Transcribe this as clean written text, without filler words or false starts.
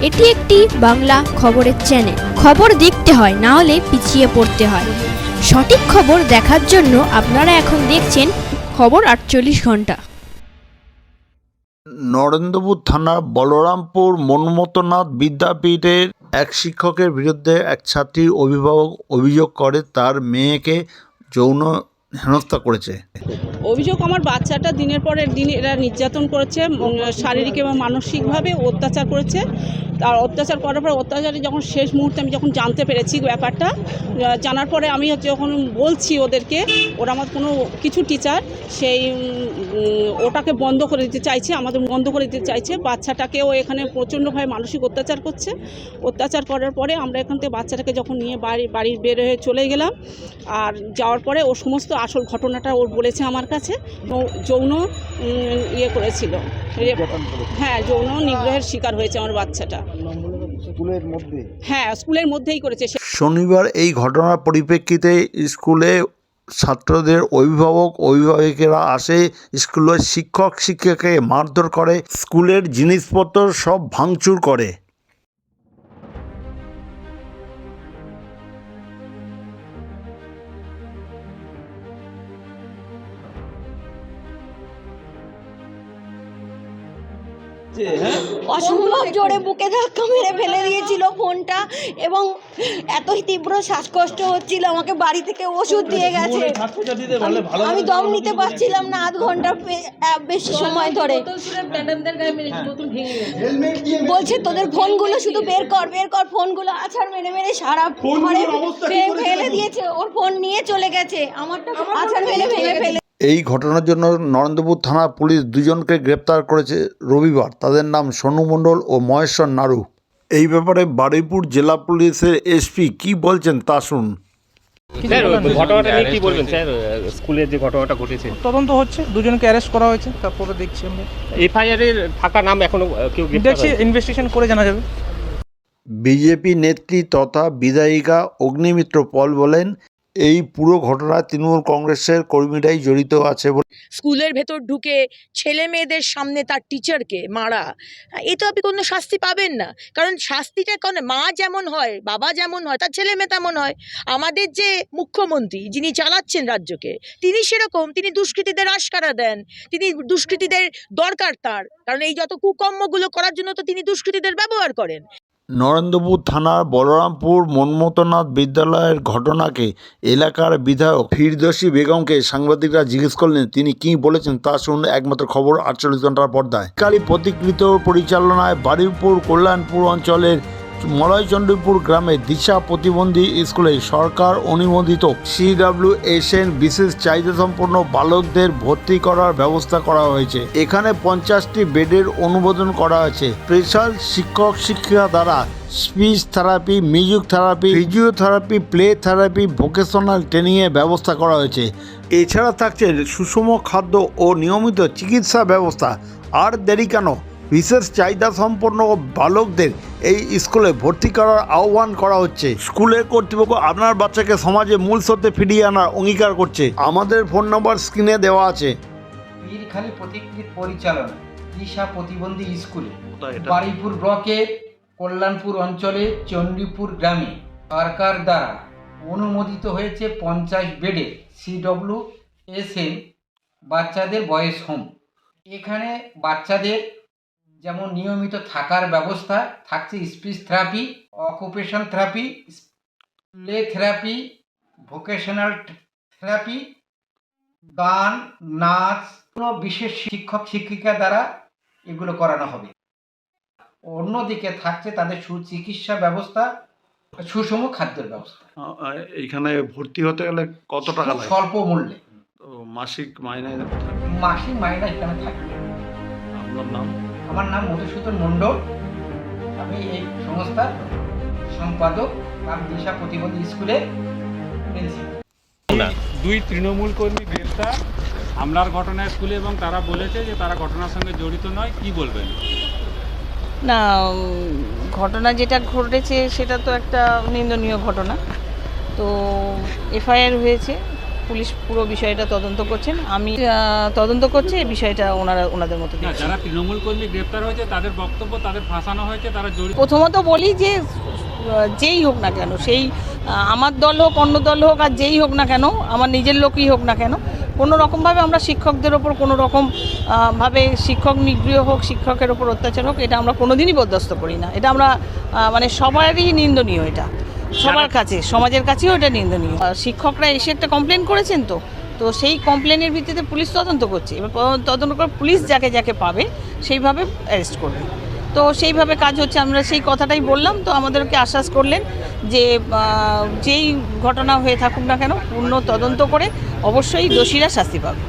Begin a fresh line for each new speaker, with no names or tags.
এটি একটি বাংলা খবরের চ্যানেল। খবর দেখতে হয়, না হলে পিছিয়ে পড়তে হয়। সঠিক খবর দেখার জন্য আপনারা এখন দেখছেন খবর 48 ঘন্টা।
নরেন্দ্রপুর থানার বলরামপুর মন্মথনাথ বিদ্যাপীঠের এক শিক্ষকের বিরুদ্ধে এক ছাত্রীর অভিভাবক অভিযোগ করে তার মেয়েকে যৌন হেনস্থা করেছে।
অভিযোগ, আমার বাচ্চাটা দিনের পর দিন এরা নির্যাতন করেছে, শারীরিক এবং মানসিকভাবে অত্যাচার করেছে। আর অত্যাচার করার পর অত্যাচারে যখন শেষ মুহূর্তে আমি যখন জানতে পেরেছি ব্যাপারটা, জানার পরে আমি যখন বলছি ওদেরকে, ওরা আমার কোনো কিছু টিচার সেই ওটাকে বন্ধ করে দিতে চাইছে, আমাদের বন্ধ করে দিতে চাইছে। বাচ্চাটাকেও এখানে প্রচণ্ডভাবে মানসিক অত্যাচার করছে। অত্যাচার করার পরে আমরা এখান থেকে বাচ্চাটাকে যখন নিয়ে বাড়ির বের হয়ে চলে গেলাম, আর যাওয়ার পরে ও সমস্ত আসল ঘটনাটা ওর বলেছে আমার কাছে। যৌন ইয়ে করেছিল, হ্যাঁ, যৌন নিগ্রহের শিকার হয়েছে আমার বাচ্চাটা। হ্যাঁ, স্কুলের মধ্যেই করেছে।
শনিবার এই ঘটনার পরিপ্রেক্ষিতে স্কুলে ছাত্রদের অভিভাবকেরা আসে, স্কুলের শিক্ষিকাকে মারধর করে, স্কুলের জিনিসপত্র সব ভাঙচুর করে।
অসম্ভব জোরে বুকে ধাক্কা মেরে ফেলে দিয়েছিল ফোনটা, এবং এতই তীব্র শ্বাসকষ্ট হচ্ছিল, আমাকে বাড়ি থেকে ওষুধ দিয়ে গেছে। আমি দম নিতে পারছিলাম না আধ ঘন্টা বেশি সময় ধরে। বলছে তোদের ফোনগুলো শুধু বের কর ফোনগুলো আছাড় মেরে মেরে সারা ঘরে ফেলে দিয়েছে। ওর ফোন নিয়ে চলে গেছে, আমারটা আছাড় মেরে ভেঙে ফেলে।
এই ঘটনার জন্য নরেন্দ্রপুর থানা পুলিশ দুজনকে গ্রেপ্তার করেছে রবিবার। তাদের নাম সোনু মণ্ডল ও মহেশ্বর নাড়ু। এই ব্যাপারে বারুইপুর জেলা পুলিশের এসপি কি বলছেন তা শুনুন।
স্যার, ঘটনাটা নিয়ে কি বলবেন স্যার? স্কুলের যে ঘটনাটা ঘটেছে
তদন্ত হচ্ছে, দুজনকে অ্যারেস্ট করা হয়েছে, তারপরে দেখছি আমরা।
এফআইআর এর থাকা নাম এখনো কেউ
দেখছি, ইনভেস্টিগেশন করে জানা যাবে।
বিজেপি নেত্রী তথা বিধায়িকা অগ্নিমিত্র পল বলেন, এই পুরো ঘটনায় তৃণমূল কংগ্রেসের কর্মীরাই জড়িত আছে বলে।
স্কুলের ভেতর ঢুকে ছেলে মেয়েদের সামনে তার টিচারকে মারা, এ তো আপনি কোনো শাস্তি পাবেন না। কারণ শাস্তিটা কারণ মা যেমন হয়, বাবা যেমন হয়, তার ছেলে মেয়ে তেমন হয়। আমাদের যে মুখ্যমন্ত্রী যিনি চালাচ্ছেন রাজ্যকে, তিনি সেরকম, তিনি দুষ্কৃতীদের আশকারা দেন, তিনি দুষ্কৃতীদের দরকার তার, কারণ এই যত কুকর্মগুলো করার জন্য তো তিনি দুষ্কৃতীদের ব্যবহার করেন।
নরেন্দ্রপুর থানার বলরামপুর মন্মথনাথ বিদ্যালয়ের ঘটনাকে এলাকার বিধায়ক ফিরদৌসী বেগমকে সাংবাদিকরা জিজ্ঞেস করলেন, তিনি কী বলেছেন তা শুনুন একমাত্র খবর 48 ঘন্টার পর্দায়। কালী প্রতিকৃত পরিচালনায় বারুইপুর কল্যাণপুর অঞ্চলের মলয়চণ্ডীপুর গ্রামে দিশা প্রতিবন্ধী স্কুলে সরকার অনুমোদিত CWSN বিশেষ চাহিদা সম্পন্ন বালকদের ভর্তি করার ব্যবস্থা করা হয়েছে। এখানে 50টি বেডের অনুমোদন করা হয়েছে। স্পেশাল শিক্ষিকা দ্বারা speech therapy, music therapy, physiotherapy, play therapy, vocational ট্রেনিংয়ের ব্যবস্থা করা হয়েছে। এছাড়া থাকছে সুষম খাদ্য ও নিয়মিত চিকিৎসা ব্যবস্থা। আর দেরি কেন, বিশেষ চাহিদা সম্পন্ন বালকদের এই স্কুলে ভর্তি করার আহ্বান করা হচ্ছে। স্কুলের কর্তৃপক্ষ আপনার বাচ্চাকে সমাজে মূল স্রোতে ফিরিয়ে আনার অঙ্গীকার করছে। আমাদের ফোন নম্বর স্ক্রিনে দেওয়া আছে।
পীরখালী প্রতিকৃত পরিচালনা দিশা প্রতিবন্ধী স্কুলে বারুইপুর ব্লকের কল্যাণপুর অঞ্চলে চণ্ডীপুর গ্রামে সরকার দ্বারা অনুমোদিত হয়েছে 50 বেডের CWSN বাচ্চাদের বয়েজ হোম। এখানে বাচ্চাদের যেমন নিয়মিত থাকার ব্যবস্থা থাকছে, speech therapy, occupation therapy, play therapy, vocational therapy, গান, নাচ, কোনো বিশেষ শিক্ষক শিক্ষিকা দ্বারা এগুলো করানো হবে। অন্যদিকে থাকছে তাদের সুচিকিৎসা ব্যবস্থা, সুষম খাদ্যের ব্যবস্থা।
এখানে ভর্তি হতে গেলে কত টাকা লাগে?
স্বল্প মূল্যে।
মাসিক মাইনে
এখানে থাকবে।
আপনার নাম?
আমার নাম মধুসূদন মণ্ডল, আমি এই সংস্থার সম্পাদক, দিশা প্রতিবন্ধী স্কুলের প্রিন্সিপাল।
দুই তৃণমূল কর্মী গ্রেপ্তার হামলার ঘটনায় স্কুলে, এবং তারা বলেছে যে তারা ঘটনার সঙ্গে জড়িত নয়। কি বলবেন?
না, ঘটনা যেটা ঘটেছে সেটা তো একটা নিন্দনীয় ঘটনা। তো এফআইআর হয়েছে, পুলিশ পুরো বিষয়টা তদন্ত করছেন, আমি তদন্ত করছি, এই বিষয়টা ওনাদের মতো
না,
দেখছি।
যারা তৃণমূল কর্মী গ্রেপ্তার হয়েছে তাদের বক্তব্য তাদের ফাঁসানো হয়েছে, তারা জড়িত।
প্রথমত বলি যে যেই হোক না কেন, সেই আমার দল হোক অন্য দল হোক আর যেই হোক না কেন, আমার নিজের লোকই হোক না কেন, কোনো রকমভাবে আমরা শিক্ষকদের ওপর কোনো রকম ভাবে শিক্ষক নিগৃহ হোক, শিক্ষকের ওপর অত্যাচার হোক, এটা আমরা কোনোদিনই বরদাস্ত করি না। এটা আমরা মানে সবারই নিন্দনীয়, এটা সবার কাছে, সমাজের কাছেও এটা নিন্দনীয়। শিক্ষকরা এসে একটা কমপ্লেন করেছেন, তো সেই কমপ্লেনের ভিত্তিতে পুলিশ তদন্ত করছে। এবার তদন্ত করে পুলিশ যাকে যাকে পাবে সেইভাবে অ্যারেস্ট করবে। তো সেইভাবে কাজ হচ্ছে, আমরা সেই কথাটাই বললাম। তো আমাদেরকে আশ্বাস করলেন যে যেই ঘটনা হয়ে থাকুক না কেন পূর্ণ তদন্ত করে অবশ্যই দোষীরা শাস্তি পাবে।